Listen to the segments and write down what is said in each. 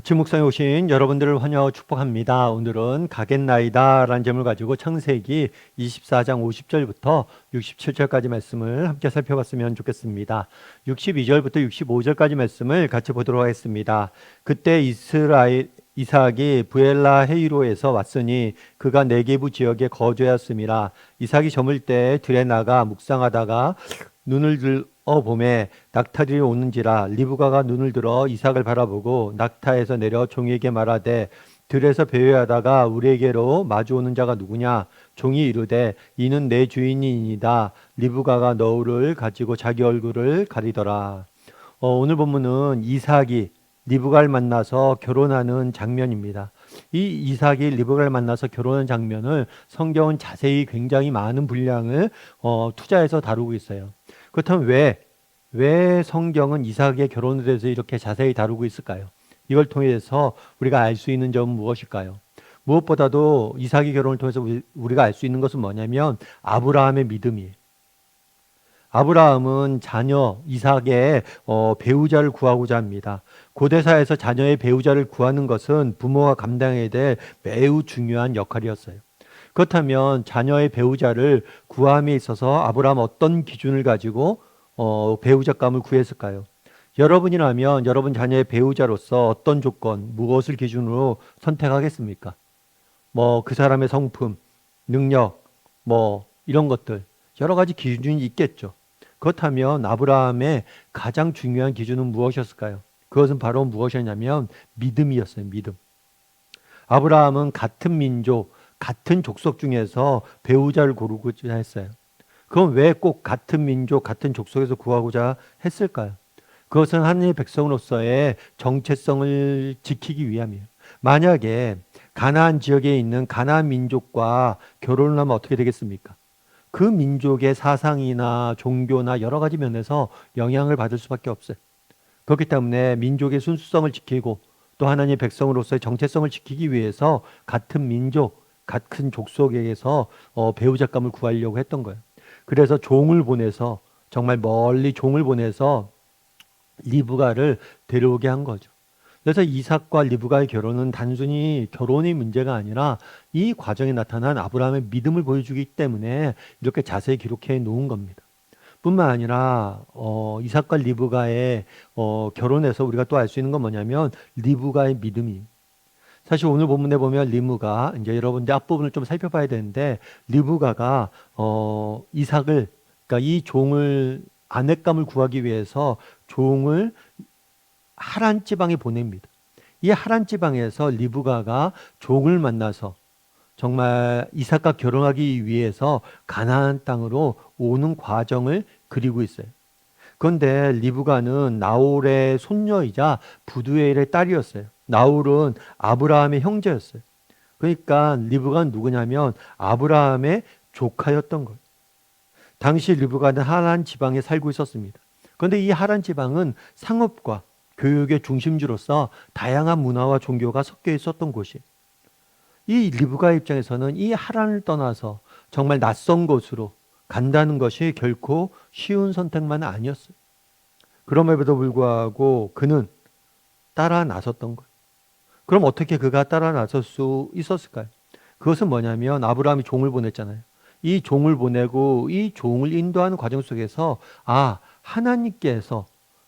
아침 묵상에 오신 여러분들을 환영하고 축복합니다. 오늘은 가겠나이다 라는 제목을 가지고 창세기 24장 50절부터 67절까지 말씀을 함께 살펴봤으면 좋겠습니다. 62절부터 65절까지 말씀을 같이 보도록 하겠습니다. 그때 이삭이 부엘라 헤이로에서 왔으니 그가 네게부 지역에 거주하였음이라. 이삭이 저물 때 들에 나가 묵상하다가 눈을 들어 봄에 낙타들이 오는지라. 리브가가 눈을 들어 이삭을 바라보고 낙타에서 내려 종에게 말하되 들에서 배회하다가 우리에게로 마주오는 자가 누구냐. 종이 이르되 이는 내 주인이니이다. 리브가가 너울을 가지고 자기 얼굴을 가리더라. 오늘 본문은 이삭이 리브가를 만나서 결혼하는 장면입니다. 이 이삭이 리브가를 만나서 결혼한 장면을 성경은 자세히 굉장히 많은 분량을 투자해서 다루고 있어요. 그렇다면 왜 성경은 이삭의 결혼에 대해서 이렇게 자세히 다루고 있을까요? 이걸 통해서 우리가 알 수 있는 점은 무엇일까요? 무엇보다도 이삭의 결혼을 통해서 우리가 알 수 있는 것은 뭐냐면 아브라함의 믿음이에요. 아브라함은 자녀 이삭의 배우자를 구하고자 합니다. 고대사에서 자녀의 배우자를 구하는 것은 부모가 감당해야 될 매우 중요한 역할이었어요. 그렇다면 자녀의 배우자를 구함에 있어서 아브라함은 어떤 기준을 가지고 배우자감을 구했을까요? 여러분이라면 여러분 자녀의 배우자로서 어떤 조건, 무엇을 기준으로 선택하겠습니까? 그 사람의 성품, 능력, 이런 것들 여러 가지 기준이 있겠죠. 그렇다면 아브라함의 가장 중요한 기준은 무엇이었을까요? 그것은 바로 무엇이었냐면 믿음이었어요. 믿음. 아브라함은 같은 민족, 같은 족속 중에서 배우자를 고르고자 했어요. 그럼 왜 꼭 같은 민족, 같은 족속에서 구하고자 했을까요? 그것은 하나님의 백성으로서의 정체성을 지키기 위함이에요. 만약에 가나안 지역에 있는 가나안 민족과 결혼을 하면 어떻게 되겠습니까? 그 민족의 사상이나 종교나 여러 가지 면에서 영향을 받을 수밖에 없어요. 그렇기 때문에 민족의 순수성을 지키고 또 하나님의 백성으로서의 정체성을 지키기 위해서 같은 민족, 같은 족속에게서 배우자감을 구하려고 했던 거예요. 그래서 종을 보내서 정말 멀리 종을 보내서 리브가를 데려오게 한 거죠. 그래서 이삭과 리브가의 결혼은 단순히 결혼의 문제가 아니라 이 과정에 나타난 아브라함의 믿음을 보여주기 때문에 이렇게 자세히 기록해 놓은 겁니다. 뿐만 아니라 이삭과 리브가의 결혼에서 우리가 또 알 수 있는 건 뭐냐면 리브가의 믿음이. 사실 오늘 본문에 보면 리브가 이제 여러분들 앞부분을 좀 살펴봐야 되는데 리브가가 이삭을 그러니까 이 종을 아내감을 구하기 위해서 종을 하란 지방에 보냅니다. 이 하란 지방에서 리브가가 종을 만나서 정말 이삭과 결혼하기 위해서 가나안 땅으로 오는 과정을 그리고 있어요. 그런데 리브가는 나홀의 손녀이자 부두엘의 딸이었어요. 나홀은 아브라함의 형제였어요. 그러니까 리브가는 누구냐면 아브라함의 조카였던 거예요. 당시 리브가는 하란 지방에 살고 있었습니다. 그런데 이 하란 지방은 상업과 교육의 중심지로서 다양한 문화와 종교가 섞여 있었던 곳이에요. 이 리브가의 입장에서는 이 하란을 떠나서 정말 낯선 곳으로 간다는 것이 결코 쉬운 선택만은 아니었어요. 그럼에도 불구하고 그는 따라 나섰던 거예요. 그럼 어떻게 그가 따라 나설 수 있었을까요? 그것은 뭐냐면 아브라함이 종을 보냈잖아요. 이 종을 보내고 이 종을 인도하는 과정 속에서 하나님께서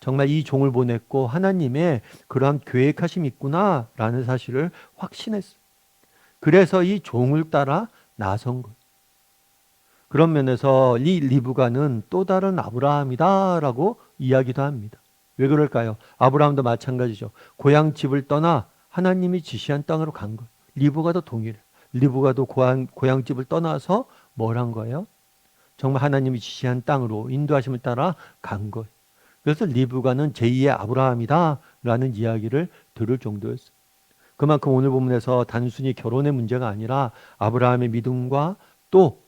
정말 이 종을 보냈고 하나님의 그러한 계획하심이 있구나라는 사실을 확신했어요. 그래서 이 종을 따라 나선 거예요. 그런 면에서 이 리브가는 또 다른 아브라함이다라고 이야기도 합니다. 왜 그럴까요? 아브라함도 마찬가지죠. 고향 집을 떠나 하나님이 지시한 땅으로 간 거예요. 리브가도 동일해요. 리브가도 고향 집을 떠나서 뭘 한 거예요? 정말 하나님이 지시한 땅으로 인도하심을 따라 간 거예요. 그래서 리브가는 제2의 아브라함이다라는 이야기를 들을 정도였어요. 그만큼 오늘 본문에서 단순히 결혼의 문제가 아니라 아브라함의 믿음과 또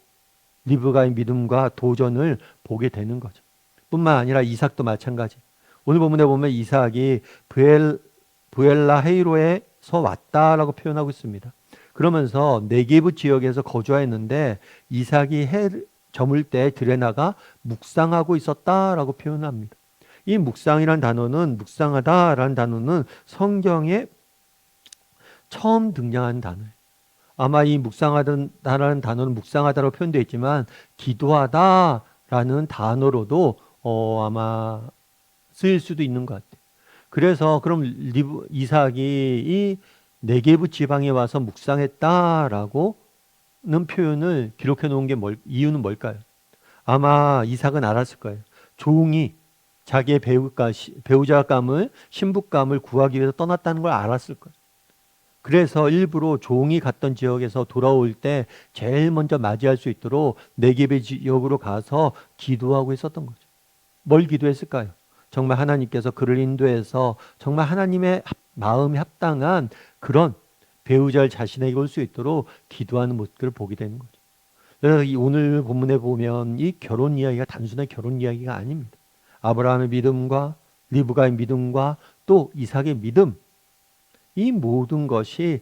리브가의 믿음과 도전을 보게 되는 거죠. 뿐만 아니라 이삭도 마찬가지. 오늘 본문에 보면 이삭이 부엘라 헤이로에서 왔다라고 표현하고 있습니다. 그러면서 네게브 지역에서 거주하였는데 이삭이 해 저물 때 들에 나가 묵상하고 있었다라고 표현합니다. 이 묵상이란 단어는 묵상하다라는 단어는 성경에 처음 등장하는 단어예요. 아마 이 묵상하다라는 단어는 묵상하다로 표현되어 있지만 기도하다라는 단어로도 아마 쓰일 수도 있는 것 같아요. 그래서 그럼 이삭이 이 네게브 지방에 와서 묵상했다라고는 표현을 기록해 놓은 게 이유는 뭘까요? 아마 이삭은 알았을 거예요. 종이 자기의 배우자감을 신부감을 구하기 위해서 떠났다는 걸 알았을 거예요. 그래서 일부러 종이 갔던 지역에서 돌아올 때 제일 먼저 맞이할 수 있도록 네게브 지역으로 가서 기도하고 있었던 거죠. 뭘 기도했을까요? 정말 하나님께서 그를 인도해서 정말 하나님의 마음이 합당한 그런 배우자를 자신에게 올 수 있도록 기도하는 모습을 보게 되는 거죠. 그래서 오늘 본문에 보면 이 결혼 이야기가 단순한 결혼 이야기가 아닙니다. 아브라함의 믿음과 리브가의 믿음과 또 이삭의 믿음, 이 모든 것이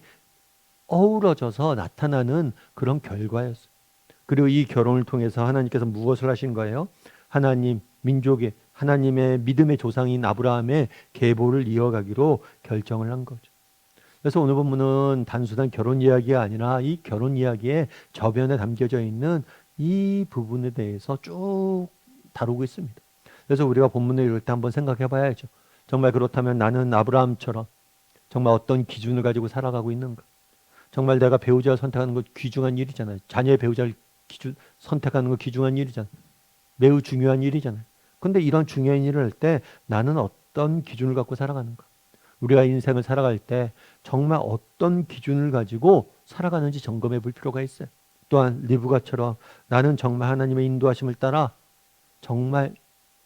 어우러져서 나타나는 그런 결과였어요. 그리고 이 결혼을 통해서 하나님께서 무엇을 하신 거예요? 하나님, 민족의 하나님의 믿음의 조상인 아브라함의 계보를 이어가기로 결정을 한 거죠. 그래서 오늘 본문은 단순한 결혼 이야기가 아니라 이 결혼 이야기의 저변에 담겨져 있는 이 부분에 대해서 쭉 다루고 있습니다. 그래서 우리가 본문을 읽을 때 한번 생각해 봐야죠. 정말 그렇다면 나는 아브라함처럼 정말 어떤 기준을 가지고 살아가고 있는가? 정말 내가 배우자를 선택하는 거 귀중한 일이잖아요. 자녀의 배우자를 선택하는 거 귀중한 일이잖아요. 매우 중요한 일이잖아요. 근데 이런 중요한 일을 할 때 나는 어떤 기준을 갖고 살아가는가? 우리가 인생을 살아갈 때 정말 어떤 기준을 가지고 살아가는지 점검해 볼 필요가 있어요. 또한 리브가처럼 나는 정말 하나님의 인도하심을 따라 정말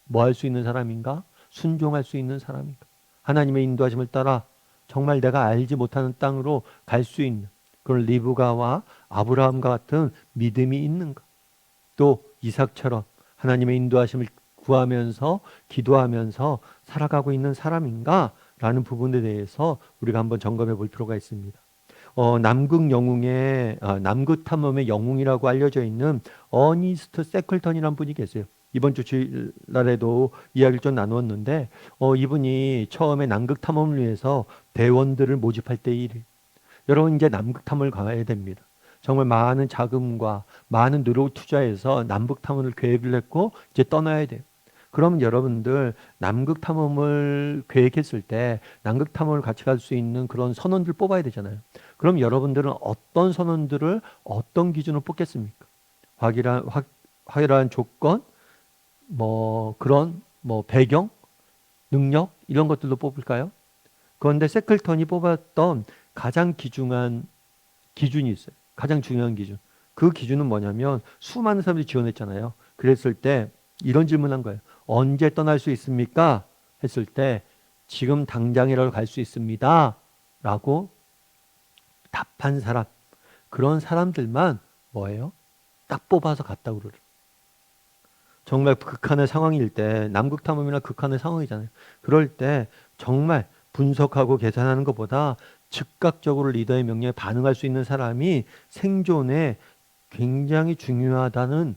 뭐 할 수 있는 사람인가? 순종할 수 있는 사람인가? 하나님의 인도하심을 따라 정말 내가 알지 못하는 땅으로 갈 수 있는 그런 리브가와 아브라함과 같은 믿음이 있는가? 또 이삭처럼 하나님의 인도하심을 구하면서 기도하면서 살아가고 있는 사람인가? 라는 부분에 대해서 우리가 한번 점검해 볼 필요가 있습니다. 남극 탐험의 영웅이라고 알려져 있는 어니스트 세클턴이라는 분이 계세요. 이번 주 주일날에도 이야기를 좀 나누었는데 이분이 처음에 남극 탐험을 위해서 대원들을 모집할 때 일이 여러분 이제 남극 탐험을 가야 됩니다. 정말 많은 자금과 많은 노력을 투자해서 남북 탐험을 계획을 했고 이제 떠나야 돼요. 그럼 여러분들 남극 탐험을 계획했을 때 남극 탐험을 같이 갈 수 있는 그런 선원들 뽑아야 되잖아요. 그럼 여러분들은 어떤 선원들을 어떤 기준으로 뽑겠습니까? 확실한 조건, 그런 배경, 능력 이런 것들도 뽑을까요? 그런데 세클턴이 뽑았던 가장 귀중한 기준이 있어요. 가장 중요한 기준. 그 기준은 뭐냐면 수많은 사람들이 지원했잖아요. 그랬을 때 이런 질문한 거예요. 언제 떠날 수 있습니까? 했을 때 지금 당장이라도 갈 수 있습니다. 라고 답한 사람. 그런 사람들만 뭐예요? 딱 뽑아서 갔다고 그러죠. 정말 극한의 상황일 때 남극 탐험이나 극한의 상황이잖아요. 그럴 때 정말 분석하고 계산하는 것보다 즉각적으로 리더의 명령에 반응할 수 있는 사람이 생존에 굉장히 중요하다는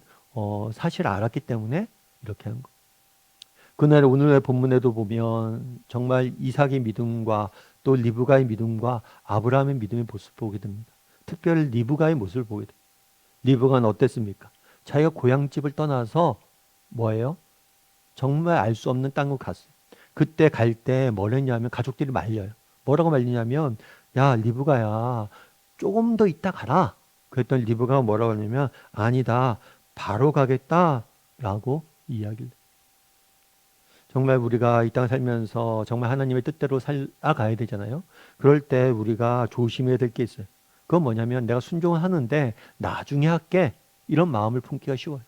사실을 알았기 때문에 이렇게 한 거예요. 그날 오늘의 본문에도 보면 정말 이삭의 믿음과 또 리브가의 믿음과 아브라함의 믿음의 모습을 보게 됩니다. 특별히 리브가의 모습을 보게 됩니다. 리브가는 어땠습니까? 자기가 고향집을 떠나서 뭐예요? 정말 알 수 없는 땅으로 갔어요. 그때 갈 때 뭘 했냐면 가족들이 말려요. 뭐라고 말리냐면 야 리브가야 조금 더 있다 가라. 그랬더니 리브가가 뭐라고 하냐면 아니다 바로 가겠다라고 이야기를 해요. 정말 우리가 이 땅 살면서 정말 하나님의 뜻대로 살아가야 되잖아요. 그럴 때 우리가 조심해야 될 게 있어요. 그건 뭐냐면 내가 순종을 하는데 나중에 할게 이런 마음을 품기가 쉬워요.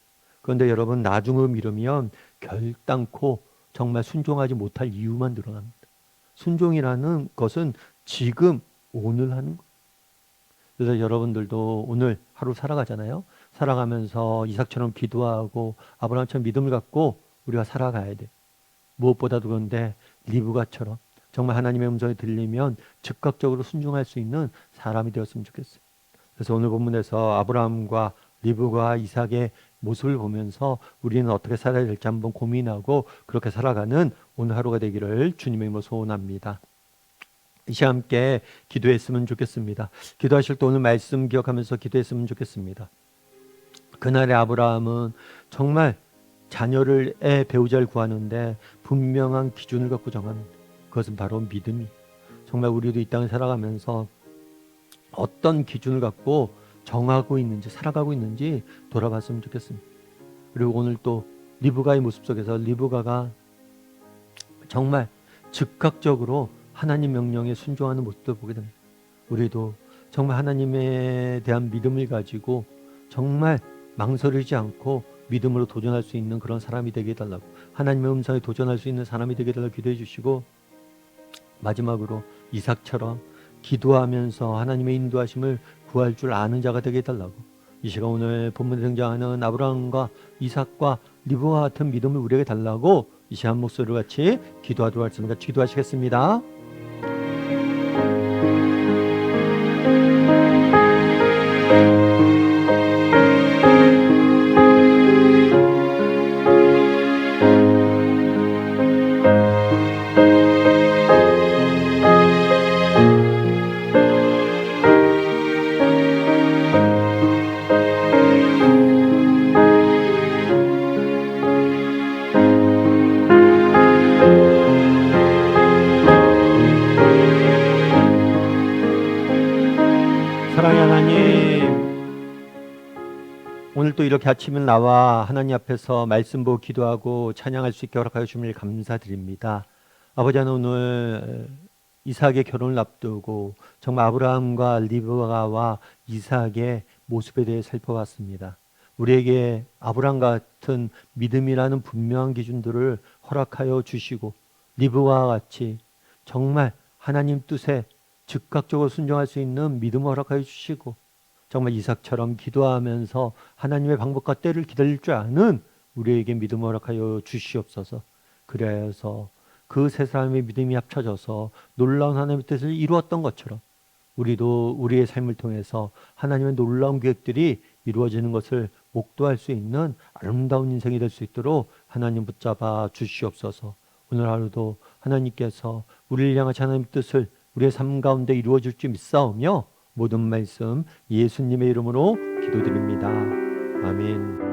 그런데 여러분 나중을 미루면 결단코 정말 순종하지 못할 이유만 늘어납니다. 순종이라는 것은 지금 오늘 하는 거예요. 그래서 여러분들도 오늘 하루 살아가잖아요. 살아가면서 이삭처럼 기도하고 아브라함처럼 믿음을 갖고 우리가 살아가야 돼요. 무엇보다도 그런데 리브가처럼 정말 하나님의 음성이 들리면 즉각적으로 순종할 수 있는 사람이 되었으면 좋겠어요. 그래서 오늘 본문에서 아브라함과 리브가 이삭의 모습을 보면서 우리는 어떻게 살아야 될지 한번 고민하고 그렇게 살아가는 오늘 하루가 되기를 주님의 이름으로 소원합니다. 이 시간 함께 기도했으면 좋겠습니다. 기도하실 때 오늘 말씀 기억하면서 기도했으면 좋겠습니다. 그날의 아브라함은 정말 자녀의 배우자를 구하는데 분명한 기준을 갖고 정합니다. 그것은 바로 믿음이. 정말 우리도 이 땅을 살아가면서 어떤 기준을 갖고 정하고 있는지, 살아가고 있는지 돌아봤으면 좋겠습니다. 그리고 오늘 또 리브가의 모습 속에서 리브가가 정말 즉각적으로 하나님 명령에 순종하는 모습도 보게 됩니다. 우리도 정말 하나님에 대한 믿음을 가지고 정말 망설이지 않고 믿음으로 도전할 수 있는 그런 사람이 되게 해달라고, 하나님의 음성에 도전할 수 있는 사람이 되게 해달라고 기도해 주시고, 마지막으로 이삭처럼 기도하면서 하나님의 인도하심을 구할 줄 아는 자가 되게 해달라고, 이 시간 오늘 본문에 등장하는 아브라함과 이삭과 리브와 같은 믿음을 우리에게 달라고 이 시간 목소리를 같이 기도하도록 하겠습니다. 기도하시겠습니다. 사랑의 하나님, 오늘 또 이렇게 아침에 나와 하나님 앞에서 말씀 보고 기도하고 찬양할 수 있게 허락하여 주심을 감사드립니다. 아버지, 오늘 이삭의 결혼을 앞두고 정말 아브라함과 리브가와 이삭의 모습에 대해 살펴봤습니다. 우리에게 아브라함 같은 믿음이라는 분명한 기준들을 허락하여 주시고, 리브가와 같이 정말 하나님 뜻에 즉각적으로 순종할 수 있는 믿음을 허락하여 주시고, 정말 이삭처럼 기도하면서 하나님의 방법과 때를 기다릴 줄 아는 우리에게 믿음을 허락하여 주시옵소서. 그래서 그 세 사람의 믿음이 합쳐져서 놀라운 하나님의 뜻을 이루었던 것처럼 우리도 우리의 삶을 통해서 하나님의 놀라운 계획들이 이루어지는 것을 목도할 수 있는 아름다운 인생이 될 수 있도록 하나님 붙잡아 주시옵소서. 오늘 하루도 하나님께서 우리를 향하신 하나님의 뜻을 우리의 삶 가운데 이루어질 줄 믿사오며 모든 말씀 예수님의 이름으로 기도드립니다. 아멘.